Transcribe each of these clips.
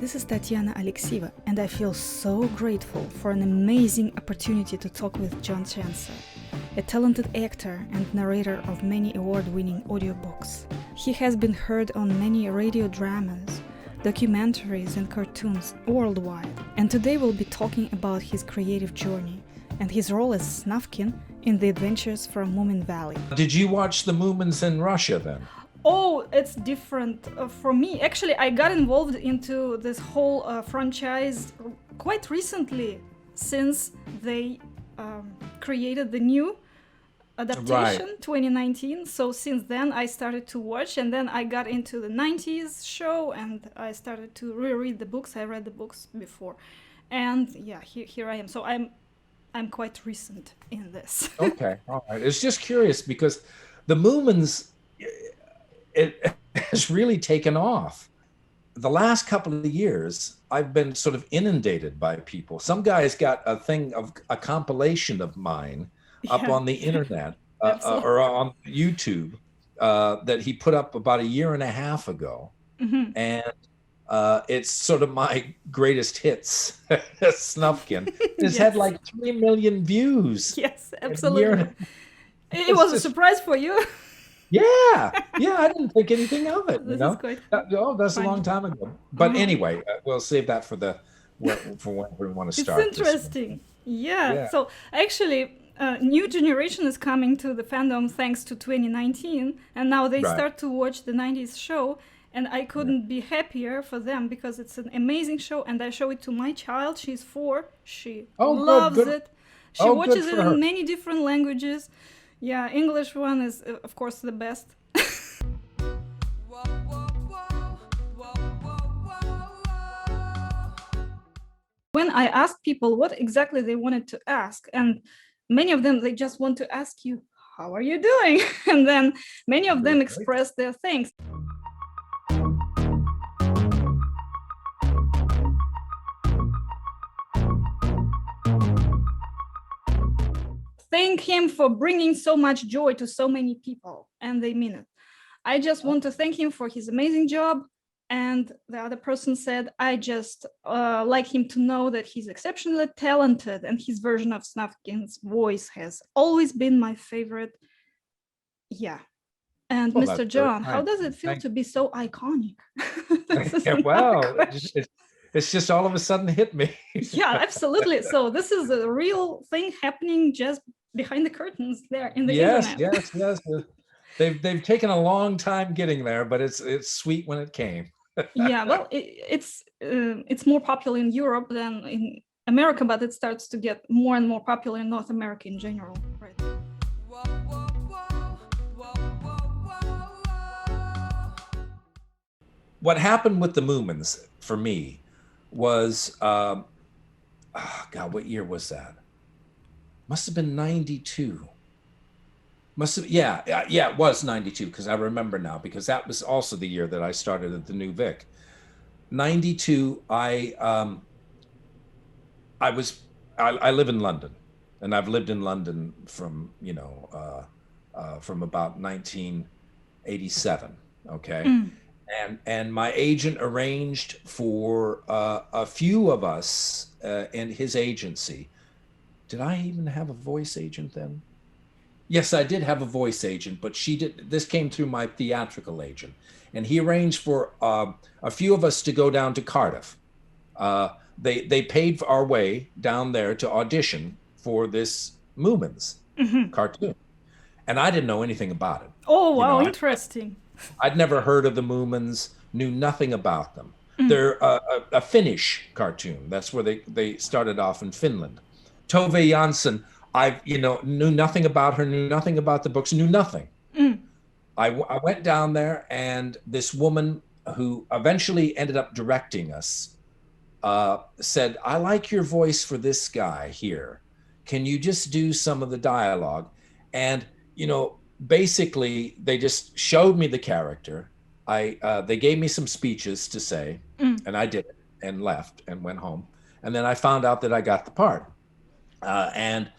This is Tatiana Alexieva, and I feel so grateful for an amazing opportunity to talk with John Chancer, a talented actor and narrator of many award-winning audiobooks. He has been heard on many radio dramas, documentaries and cartoons worldwide, and today we'll be talking about his creative journey and his role as Snufkin in the adventures from Moominvalley. Did you watch the Moomins in Russia then? Oh, it's different for me. Actually, I got involved into this whole franchise quite recently, since they created the new adaptation, 2019. So since then, I started to watch, and then I got into the 90s show, and I started to reread the books. I read the books before, and yeah, here I am. So I'm quite recent in this. Okay, all right. It's just curious because the Moomins, it has really taken off. The last couple of years, I've been sort of inundated by people. Some guy's got a compilation of mine up on the internet or on YouTube that he put up about a year and a half ago. Mm-hmm. And it's sort of my greatest hits, Snufkin. It's had like 3 million views. Yes, absolutely. It was a surprise for you. Yeah, I didn't think anything of it. This is quite that's funny. A long time ago. But anyway, we'll save that for when we want to start. It's interesting. Yeah. So actually, new generation is coming to the fandom thanks to 2019, and now they start to watch the 90s show. And I couldn't be happier for them because it's an amazing show, and I show it to my child. She's 4. She loves it. She watches it in many different languages. Yeah, English one is, of course, the best. When I asked people what exactly they wanted to ask, and many of them, they just want to ask you, how are you doing? And then many of them express their thanks. Thank him for bringing so much joy to so many people, and they mean it. I just want to thank him for his amazing job. And the other person said, I just like him to know that he's exceptionally talented, and his version of Snufkin's voice has always been my favorite. Yeah. And Mr. John, how does it feel to be so iconic? It's just all of a sudden hit me. Yeah, absolutely. So this is a real thing happening just behind the curtains there in the internet. Yes. They've taken a long time getting there, but it's sweet when it came. Yeah, well, it's more popular in Europe than in America, but it starts to get more and more popular in North America in general. Right. What happened with the Moomins for me was, what year was that? Must have been 92. It was 92, because I remember now, because that was also the year that I started at the New Vic. 92, I live in London, and I've lived in London from about 1987, okay? And my agent arranged for a few of us in his agency. Did I even have a voice agent then? Yes, I did have a voice agent, but this came through my theatrical agent. And he arranged for a few of us to go down to Cardiff. They paid for our way down there to audition for this Moomins cartoon. And I didn't know anything about it. Oh, wow, interesting. I'd never heard of the Moomins, knew nothing about them. They're a Finnish cartoon. That's where they started off in Finland. Tove Jansson, I knew nothing about her, knew nothing about the books, knew nothing. I went down there, and this woman who eventually ended up directing us said, I like your voice for this guy here. Can you just do some of the dialogue? And, basically, they just showed me the character. They gave me some speeches to say, and I did it and left and went home. And then I found out that I got the part. And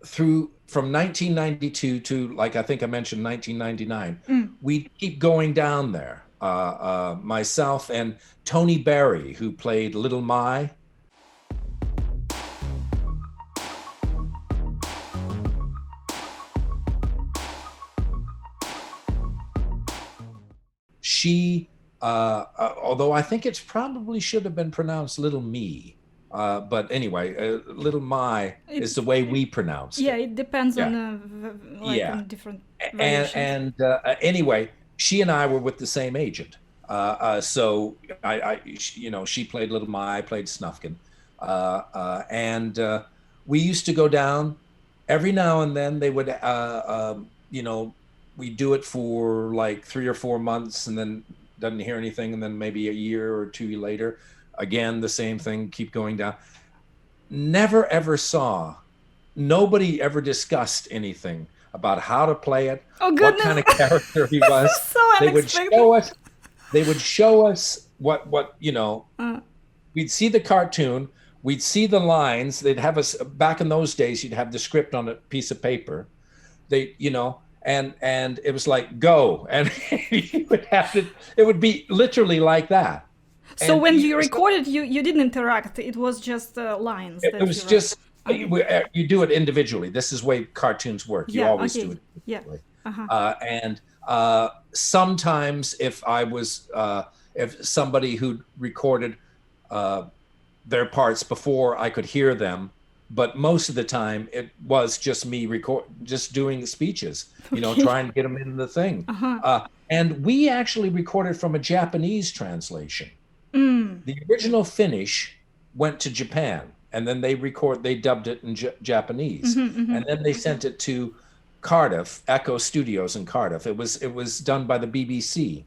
from 1992 to, like I think I mentioned, 1999, we keep going down there. myself and Toni Barry, who played Little Mai. She, although I think it probably should have been pronounced Little Me, but anyway, Little Mai is the way we pronounced it. Yeah, it depends Yeah. on on different variations. And anyway, she and I were with the same agent. So she played Little Mai, I played Snufkin, and we used to go down every now and then. They would, we do it for like 3 or 4 months, and then doesn't hear anything, and then maybe a year or two later, again the same thing, keep going down. Never ever saw. Nobody ever discussed anything about how to play it, Oh, what goodness. kind of character he was. So They would unexpected. show us what we'd see the cartoon, we'd see the lines, they'd have us back in those days, you'd have the script on a piece of paper. And it was like, go. And you would have to, it would be literally like that. So And when you recorded, you didn't interact. It was just lines. it that was you wrote. just, you do it individually. This is the way cartoons work. You Yeah, always okay. do it individually. Yeah. And sometimes if I was, if somebody who recorded their parts before I could hear them, but most of the time it was just me just doing speeches, Okay. trying to get them in the thing. And we actually recorded from a Japanese translation. The original Finnish went to Japan, and then they dubbed it in Japanese, and then they sent it to Cardiff, Echo Studios in Cardiff. It was done by the BBC.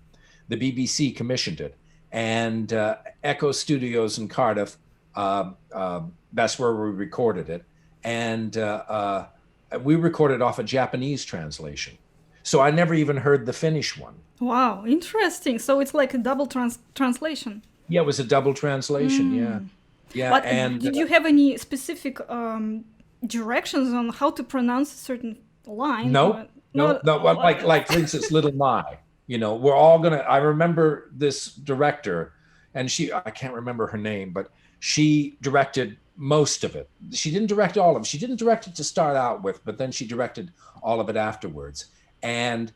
The BBC commissioned it, and Echo Studios in Cardiff. That's where we recorded it, and we recorded off a Japanese translation. So I never even heard the Finnish one. Wow, interesting. So it's like a double translation. Yeah, it was a double translation. Yeah. But And did you have any specific directions on how to pronounce a certain line? No. Well, like for instance, Little Mai. We're all gonna. I remember this director, and I can't remember her name, but she directed most of it. She didn't direct all of it. She didn't direct it to start out with, but then she directed all of it afterwards. And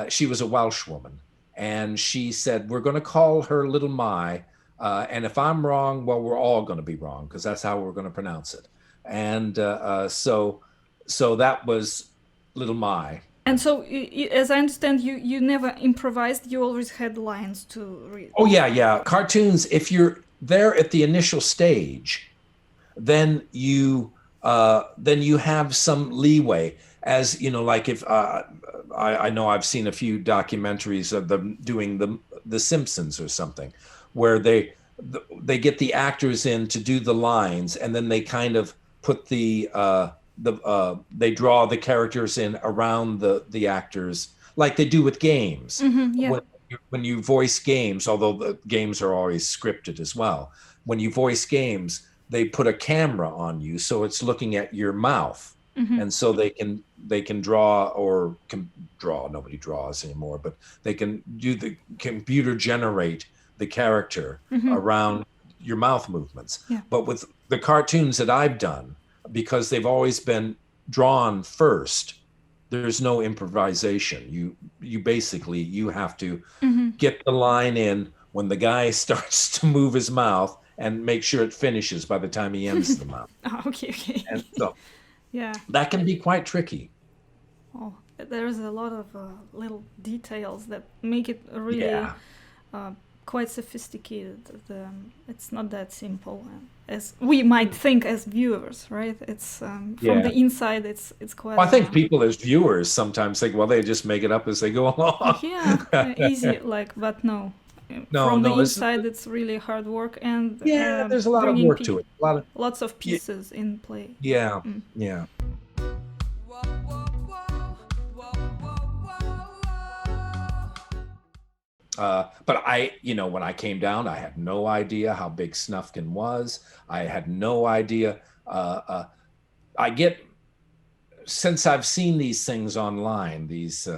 she was a Welsh woman, and she said, "We're going to call her Little Mai, and if I'm wrong, well, we're all going to be wrong because that's how we're going to pronounce it." And so that was Little Mai. And so, as I understand, you never improvised. You always had lines to read. Oh yeah. Cartoons. If you're there at the initial stage, then you have some leeway. As like if I know I've seen a few documentaries of them doing the Simpsons or something, where they get the actors in to do the lines, and then they kind of put they draw the characters in around the actors, like they do with games. Yeah. When you voice games, although the games are always scripted as well, when you voice games, they put a camera on you, so it's looking at your mouth. And so they can draw nobody draws anymore, but they can do the computer generate the character around your mouth movements. Yeah. But with the cartoons that I've done, because they've always been drawn first, there's no improvisation. You basically have to get the line in when the guy starts to move his mouth and make sure it finishes by the time he ends the mouth. Oh, okay. And so Yeah. that can be quite tricky. Oh, there's a lot of little details that make it really quite sophisticated. It's not that simple as we might think as viewers, right? It's from the inside. It's quite. Well, I think people as viewers sometimes think, well, they just make it up as they go along. Easy, but no. From the inside, it's really hard work, and there's a lot of work to it. Lots of pieces in play. Yeah. But when I came down, I had no idea how big Snufkin was. I had no idea. Since I've seen these things online, these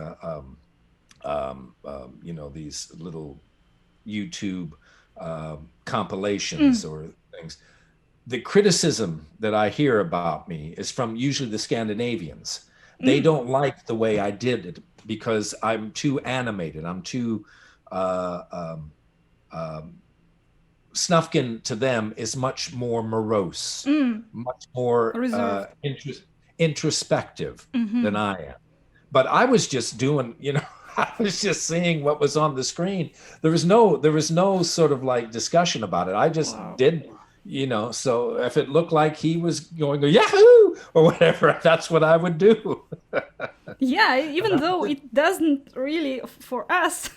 these little YouTube compilations or things. The criticism that I hear about me is from usually the Scandinavians. They don't like the way I did it because I'm too animated. I'm too Snufkin to them is much more morose, much more introspective than I am. But I was just doing, I was just seeing what was on the screen. There was no sort of like discussion about it. I just did, so if it looked like he was going Yahoo or whatever, that's what I would do. Yeah, even though it doesn't really, for us,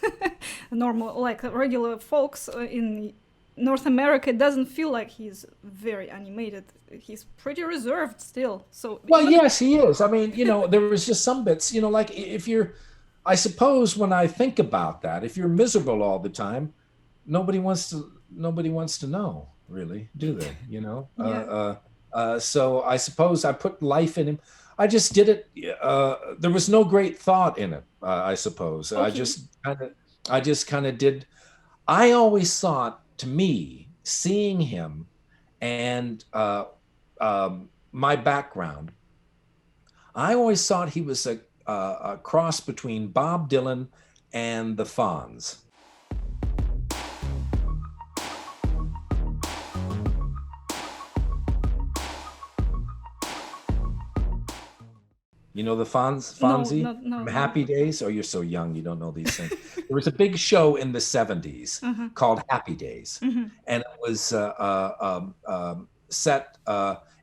normal, like regular folks in North America, it doesn't feel like he's very animated. He's pretty reserved still. So yes, he is. I mean, there was just some bits, like if you're, I suppose when I think about that, if you're miserable all the time, nobody wants to know, really, do they? So I suppose I put life in him. I just did it. There was no great thought in it, I suppose. Okay. I just kind of did. I always thought, to me, seeing him and my background, I always thought he was a cross between Bob Dylan and the Fonz. You know the Fonzie no, from Happy Days? Oh, you're so young, you don't know these things. There was a big show in the 70s called Happy Days, and it was set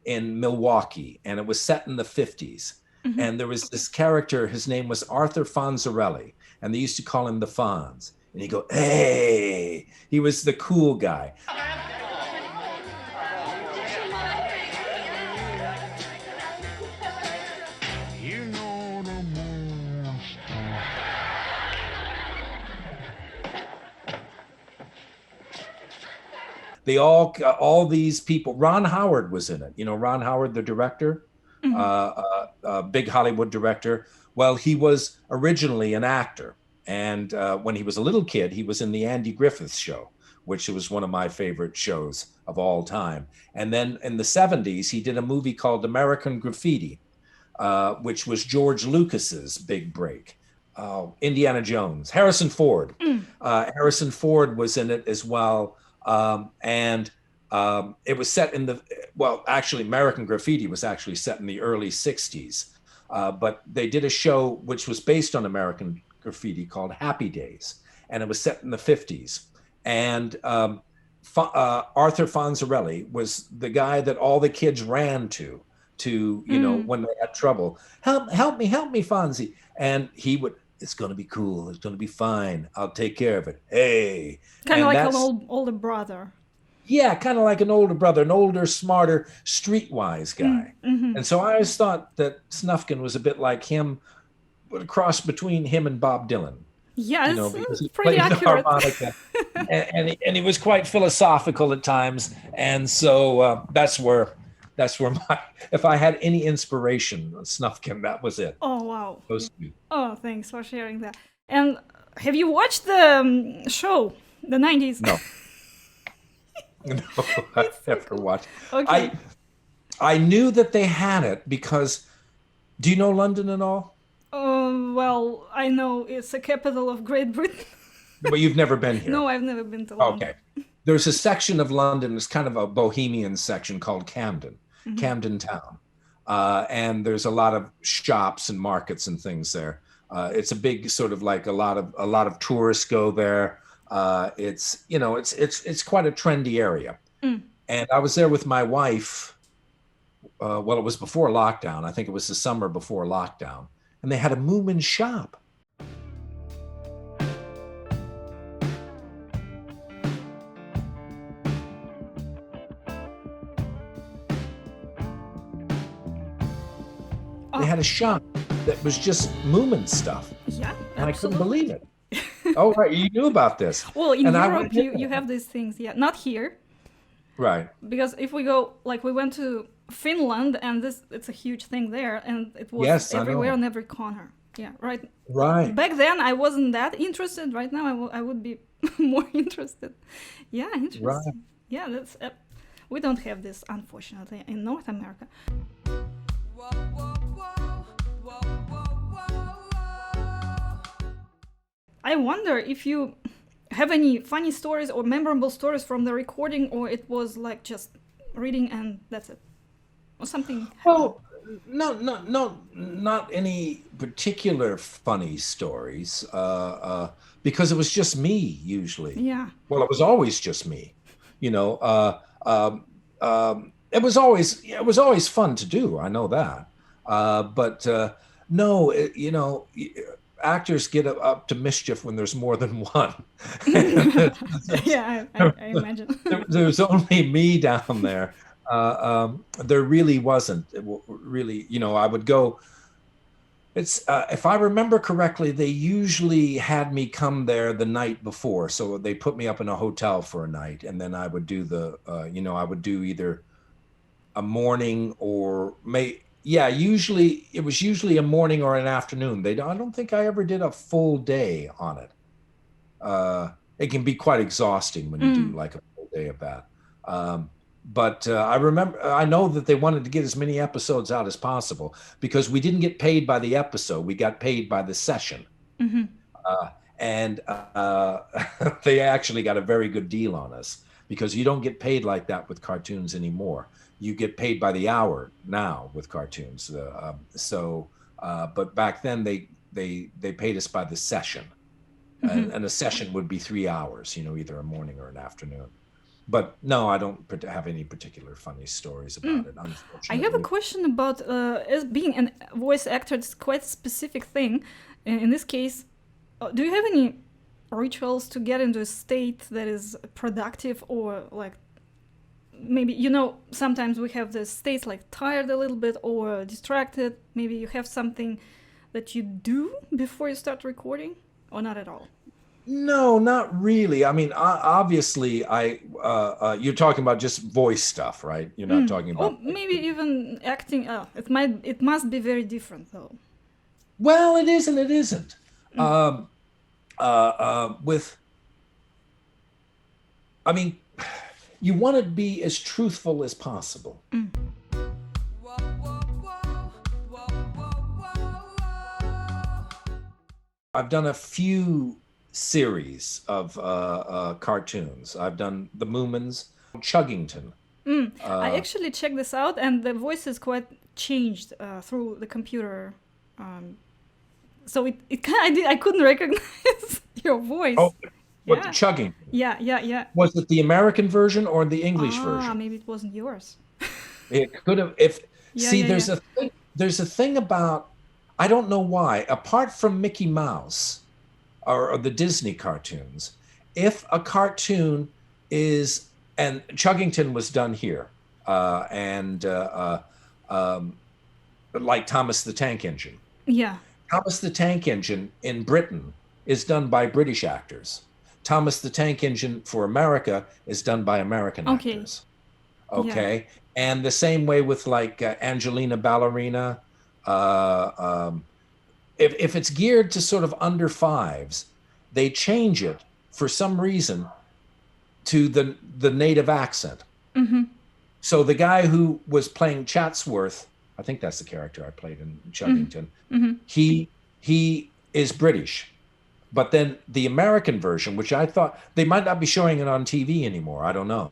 in Milwaukee, and it was set in the 50s. And there was this character, his name was Arthur Fonzarelli, and they used to call him the Fonz. And he'd go, hey! He was the cool guy. They all these people, Ron Howard was in it. Ron Howard, the director, big Hollywood director. Well, he was originally an actor. And when he was a little kid, he was in the Andy Griffith Show, which was one of my favorite shows of all time. And then in the 70s, he did a movie called American Graffiti, which was George Lucas's big break. Indiana Jones, Harrison Ford. Harrison Ford was in it as well. And it was set in actually American Graffiti was actually set in the early 60s. But they did a show which was based on American Graffiti called Happy Days. And it was set in the 50s. And Arthur Fonzarelli was the guy that all the kids ran to when they had trouble. Help me, Fonzie. And he would, it's going to be cool. It's going to be fine. I'll take care of it. Hey. Kind of like an older brother. Yeah, kind of like an older brother, an older, smarter, streetwise guy. And so I always thought that Snufkin was a bit like him, a cross between him and Bob Dylan. Yeah, it's pretty accurate. and he was quite philosophical at times. And so that's where if I had any inspiration on Snufkin, that was it. Oh, wow. Those two. Oh, thanks for sharing that. And have you watched the show, the 90s? No. No, I've never watched. Okay. I knew that they had it because, do you know London at all? Well, I know it's the capital of Great Britain. But you've never been here? No, I've never been to London. Okay. There's a section of London, it's kind of a bohemian section called Camden, Camden Town. And there's a lot of shops and markets and things there. It's a big sort of like a lot of tourists go there. It's quite a trendy area. And I was there with my wife. Well, it was before lockdown. I think it was the summer before lockdown. And they had a Moomin shop. They had a shop that was just Moomin stuff. Yeah, and I couldn't believe it. Oh, right, you knew about this. Well, in Europe, you have these things. Yeah, not here. Right. Because if we go, like we went to Finland, and it's a huge thing there, and it was everywhere on every corner. Yeah, right. Right. Back then I wasn't that interested. Right now I would be more interested. Yeah, interesting. Right. Yeah, that's we don't have this unfortunately in North America. I wonder if you have any funny stories or memorable stories from the recording, or it was like just reading and that's it, or something. Well, not any particular funny stories, because it was just me usually. Yeah. Well, it was always just me, you know. It was always fun to do. I know that, but no, you know, actors get up to mischief when there's more than one. Yeah, I imagine. There's only me down there. There really wasn't. Really, you know, I would go. It's if I remember correctly, they usually had me come there the night before, so they put me up in a hotel for a night, and then I would do you know, I would do either a morning or usually it was usually a morning or an afternoon. I don't think I ever did a full day on it. It can be quite exhausting when you do like a full day of that. But I know that they wanted to get as many episodes out as possible because we didn't get paid by the episode. We got paid by the session. Mm-hmm. And they actually got a very good deal on us because you don't get paid like that with cartoons anymore. You get paid by the hour now with cartoons. But back then they paid us by the session. Mm-hmm. And a session would be 3 hours, you know, either a morning or an afternoon. But no, I don't have any particular funny stories about it, unfortunately. I have a question about as being a voice actor. It's quite a specific thing. In this case, do you have any rituals to get into a state that is productive, or like maybe, you know, sometimes we have the states like tired a little bit or distracted. Maybe you have something that you do before you start recording, or not at all? No, not really. I mean, obviously, you're talking about just voice stuff, right? You're not talking about... Or maybe even acting. It must be very different, though. Well, it is and it isn't. I mean, you want to be as truthful as possible. I've done a few series of cartoons. I've done the Moomins, Chuggington. I actually checked this out, and the voice is quite changed through the computer. So I couldn't recognize your voice. Oh, what, the Chuggington? Yeah. Was it the American version or the English version? Maybe it wasn't yours. It could have. There's a thing about, I don't know why, apart from Mickey Mouse or the Disney cartoons, if a cartoon is, and Chuggington was done here, like Thomas the Tank Engine. Yeah. Thomas the Tank Engine in Britain is done by British actors. Thomas the Tank Engine for America is done by American actors. Okay. Yeah. And the same way with like Angelina Ballerina. If it's geared to sort of under fives, they change it for some reason to the native accent. Mm-hmm. So the guy who was playing Chatsworth, I think that's the character I played in Chuggington, he is British. But then the American version, which I thought, they might not be showing it on TV anymore, I don't know.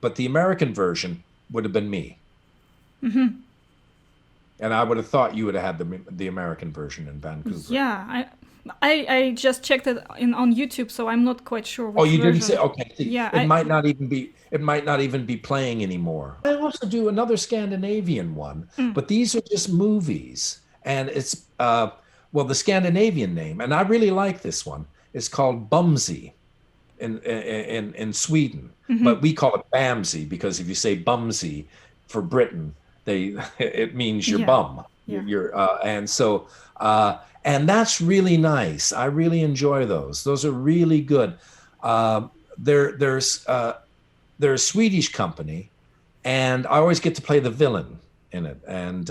But the American version would have been me. Mm-hmm. And I would have thought you would have had the American version in Vancouver. Yeah, I just checked it on YouTube, so I'm not quite sure. Oh, you didn't say? Okay. Yeah, it might not even be playing anymore. I also do another Scandinavian one, but these are just movies, and it's the Scandinavian name, and I really like this one. It's called Bumsy in Sweden, but we call it Bamsy because if you say Bumsy for Britain, it means your bum. Yeah. And that's really nice. I really enjoy those. Those are really good. They're a Swedish company, and I always get to play the villain in it. And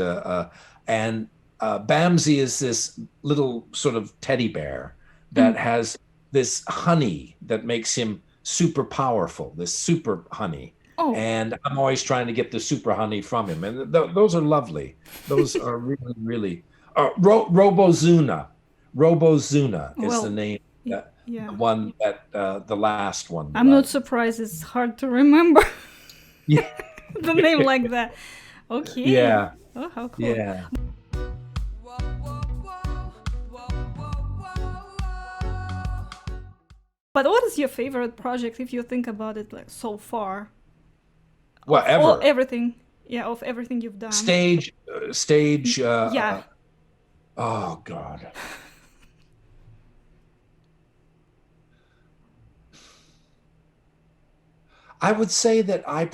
Bamsey is this little sort of teddy bear that has this honey that makes him super powerful, this super honey. Oh. And I'm always trying to get the super honey from him. And those are lovely. Those are really, really. Robozuna. Robozuna is Well, the name. yeah. The one that, the last one. I'm not surprised. It's hard to remember Yeah. the name like that. Okay. Yeah. Oh, how cool. Yeah. But what is your favorite project if you think about it like so far? Whatever. Everything. Yeah, of everything you've done. Stage. Yeah. Oh God. I would say that I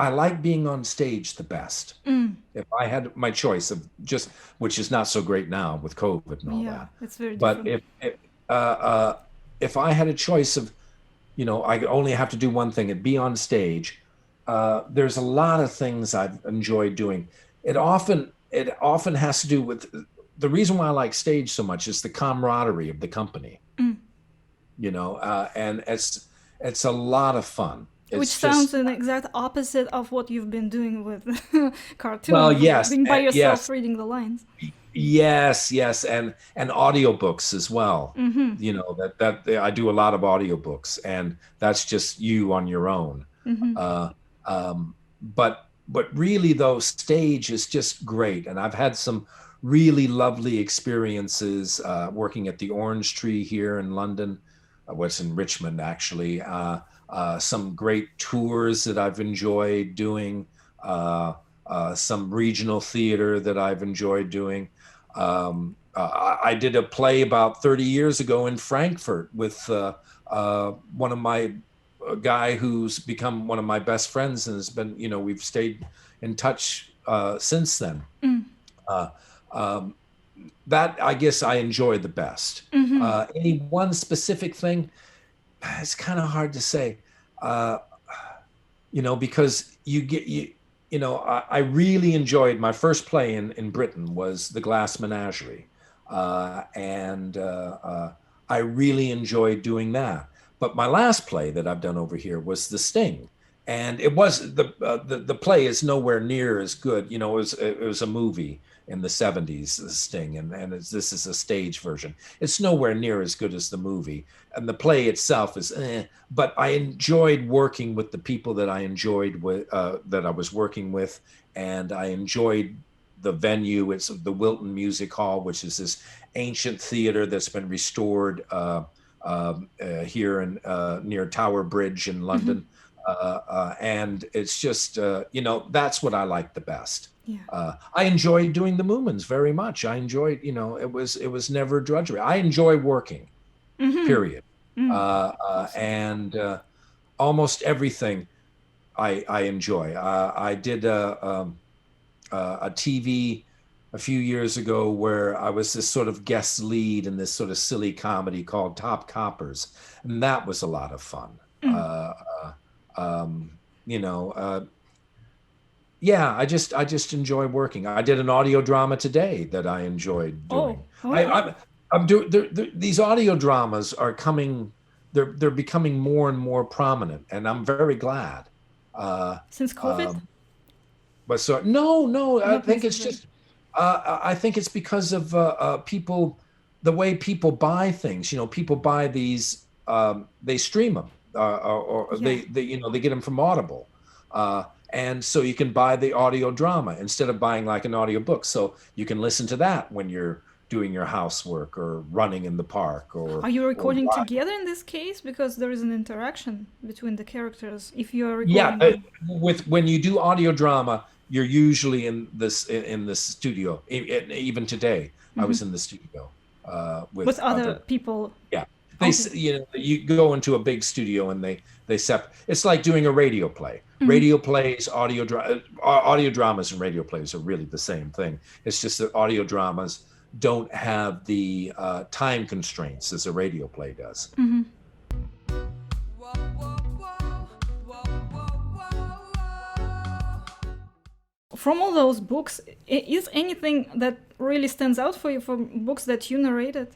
like being on stage the best. If I had my choice of just, which is not so great now with COVID and all that. It's very But different. if I had a choice of, I only have to do one thing and be on stage, there's a lot of things I've enjoyed doing. It often has to do with the reason why I like stage so much is the camaraderie of the company. And it's a lot of fun. Which sounds an exact opposite of what you've been doing with cartoons. Well, yes, being by yourself, yes. reading the lines. Yes, and audiobooks as well. That I do a lot of audiobooks, and that's just you on your own. But really though, stage is just great, and I've had some really lovely experiences working at the Orange Tree here in London. What's in Richmond actually. Some great tours that I've enjoyed doing. Some regional theater that I've enjoyed doing. I did a play about 30 years ago in Frankfurt with one of my guy who's become one of my best friends and has been, we've stayed in touch since then. That I guess I enjoy the best. Any one specific thing, it's kind of hard to say, because I really enjoyed my first play in Britain was The Glass Menagerie. And I really enjoyed doing that. But my last play that I've done over here was The Sting. And it was the play is nowhere near as good. It was a movie in the 70s, The Sting, and this is a stage version. It's nowhere near as good as the movie, and the play itself is. But I enjoyed working with the people that I enjoyed with that I was working with, and I enjoyed the venue. It's the Wilton Music Hall, which is this ancient theater that's been restored here in near Tower Bridge in London. And it's just, that's what I like the best. Yeah. I enjoyed doing the Moomins very much. I enjoyed, it was never drudgery. I enjoy working, period. And almost everything I enjoy. I did a TV a few years ago where I was this sort of guest lead in this sort of silly comedy called Top Coppers. And that was a lot of fun. I just enjoy working. I did an audio drama today that I enjoyed doing. I'm doing these audio dramas are coming. They're becoming more and more prominent, and I'm very glad. Since COVID? But so no, I think it's just. I think it's because of people, the way people buy things. People buy these. They stream them. They get them from Audible, and so you can buy the audio drama instead of buying like an audiobook. So you can listen to that when you're doing your housework or running in the park. Or are you recording together in this case because there is an interaction between the characters? If you are recording, when you do audio drama, you're usually in the studio. Even today, I was in the studio with other people. Yeah. You go into a big studio and it's like doing a radio play. Radio plays, audio dramas and radio plays are really the same thing. It's just that audio dramas don't have the time constraints as a radio play does. from all those books, is anything that really stands out for you from books that you narrated?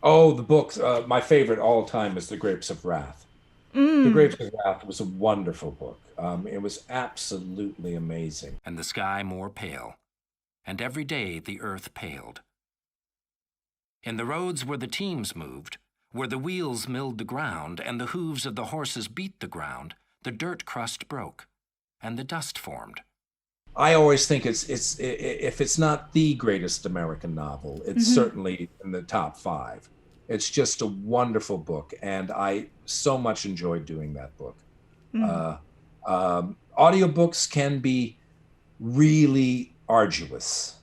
Oh, the books. My favorite all time is The Grapes of Wrath. The Grapes of Wrath was a wonderful book. It was absolutely amazing. And the sky more pale, and every day the earth paled. In the roads where the teams moved, where the wheels milled the ground and the hooves of the horses beat the ground, the dirt crust broke, and the dust formed. I always think it's if it's not the greatest American novel, it's certainly in the top 5. It's just a wonderful book, and I so much enjoyed doing that book. Audiobooks can be really arduous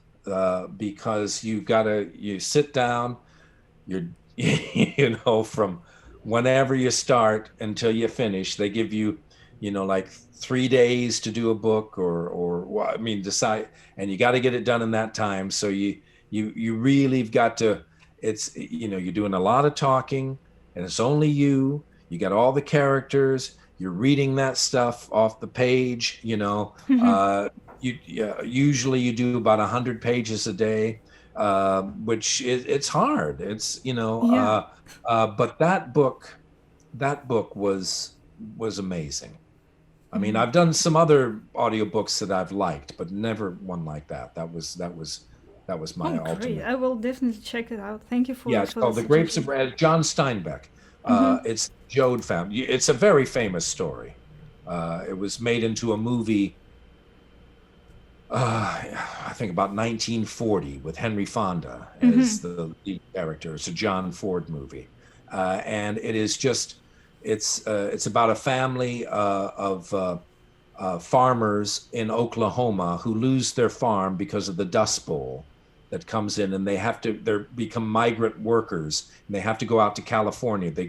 because you sit down, you're from whenever you start until you finish, they give you like 3 days to do a book or decide, and you got to get it done in that time. So you really've got to, it's, you're doing a lot of talking, and it's only you got all the characters, you're reading that stuff off the page, usually you do about 100 pages a day, which it's hard. It's, but that book was amazing. I mean, I've done some other audiobooks that I've liked, but never one like that. That was my ultimate. Great. I will definitely check it out. Thank you for it's called The Grapes of Wrath. John Steinbeck. It's Jode family. It's a very famous story. It was made into a movie, I think about 1940, with Henry Fonda as the lead character. It's a John Ford movie. And it is just, it's about a family of farmers in Oklahoma who lose their farm because of the Dust Bowl that comes in, and they become migrant workers, and they have to go out to California. They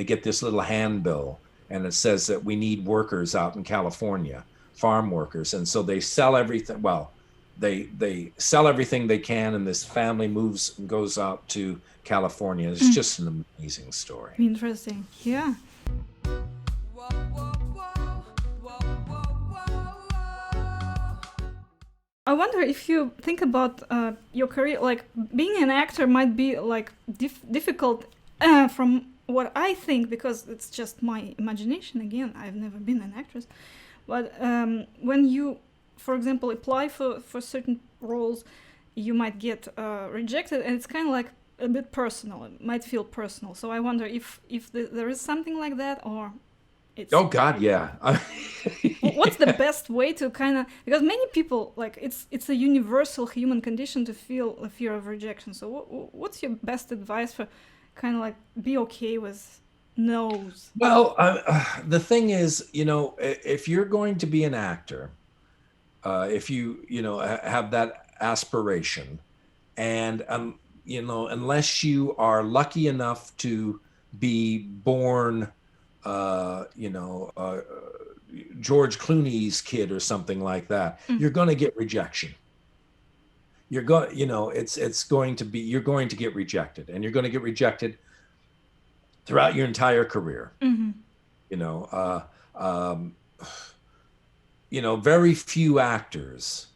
get this little handbill, and it says that we need workers out in California, farm workers. And so they sell everything. Well, they sell everything they can, and this family moves and goes out to California. It's just an amazing story. Interesting. Yeah. I wonder if you think about your career, like being an actor might be like difficult from what I think, because it's just my imagination. Again, I've never been an actress. But when you, for example, apply for certain roles, you might get rejected, and it's kind of like a bit personal. It might feel personal. So I wonder if there is something like that, or it's... Oh God, yeah. What's the best way to kind of, because many people, like, it's a universal human condition to feel a fear of rejection. So what's your best advice for kind of like be okay with no's? Well, the thing is, if you're going to be an actor, if you have that aspiration, and unless you are lucky enough to be born George Clooney's kid or something like that, you're going to get rejection. You're going, it's going to be, you're going to get rejected, and you're going to get rejected throughout your entire career. Very few actors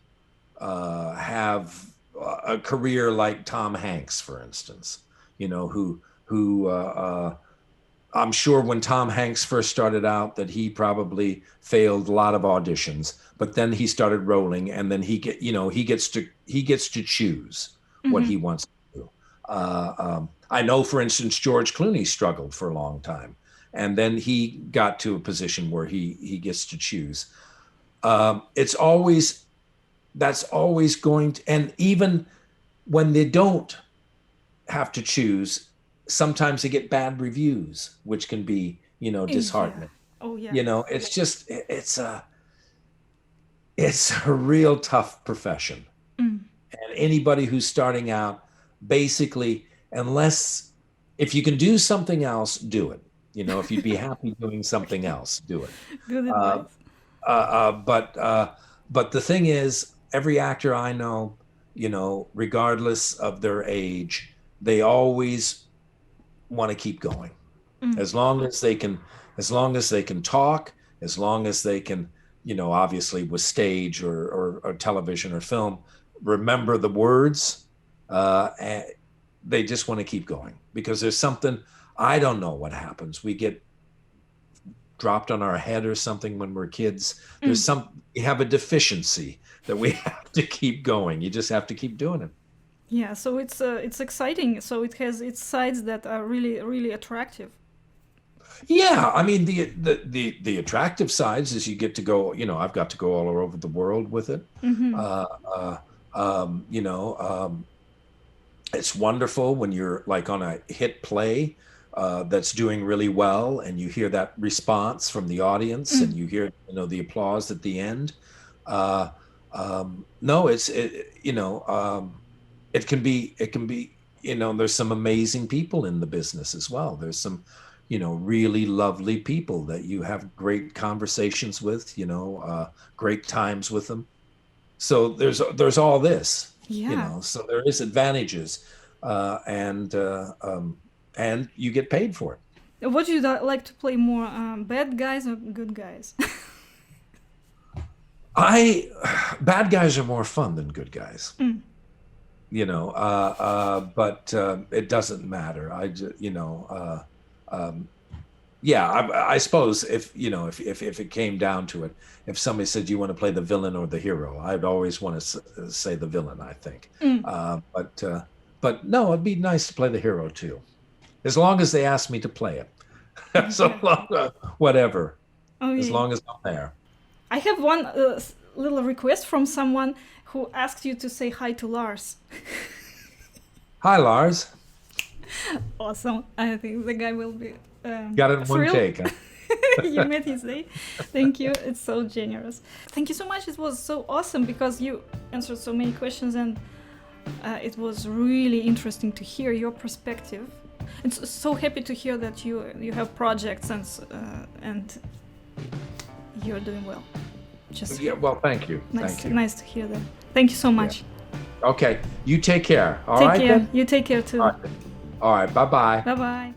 have a career like Tom Hanks, for instance, who I'm sure when Tom Hanks first started out that he probably failed a lot of auditions, but then he started rolling, and then he gets to choose what he wants to do. I know, for instance, George Clooney struggled for a long time, and then he got to a position where he gets to choose. That's always going to, and even when they don't have to choose, sometimes they get bad reviews, which can be, disheartening. Oh yeah. It's just, it's a real tough profession. And anybody who's starting out, basically, if you can do something else, do it. If you'd be happy doing something else, do it. Good advice. But the thing is, every actor I know, regardless of their age, they always want to keep going. As long as they can talk, as long as they can obviously with stage or television or film, remember the words, and they just want to keep going because there's something, I don't know what happens. We get dropped on our head or something when we're kids. There's we have a deficiency that we have to keep going. You just have to keep doing it. Yeah, so it's exciting. So it has its sides that are really, really attractive. Yeah, I mean the attractive sides is you get to go. I've got to go all over the world with it. It's wonderful when you're like on a hit play that's doing really well, and you hear that response from the audience, and you hear the applause at the end. No, it can be. There's some amazing people in the business as well. There's some really lovely people that you have great conversations with, great times with them. So there's all this, so there is advantages, and you get paid for it. What do you like to play more, bad guys or good guys? Bad guys are more fun than good guys. But it doesn't matter. I suppose if it came down to it, if somebody said you want to play the villain or the hero, I'd always want to say the villain, I think. But no, it'd be nice to play the hero too, as long as they ask me to play it. Whatever, as long as I'm there. I have one little request from someone who asked you to say hi to Lars. Hi, Lars. Awesome. I think the guy will be got it in one take. Huh? You made his day. Thank you. It's so generous. Thank you so much. It was so awesome because you answered so many questions, and it was really interesting to hear your perspective. It's so happy to hear that you have projects and you're doing well. Well, thank you. Nice to hear that. Thank you so much. Yeah. Okay, you take care. All right. Take care. You take care too. All right. Bye-bye. Bye-bye.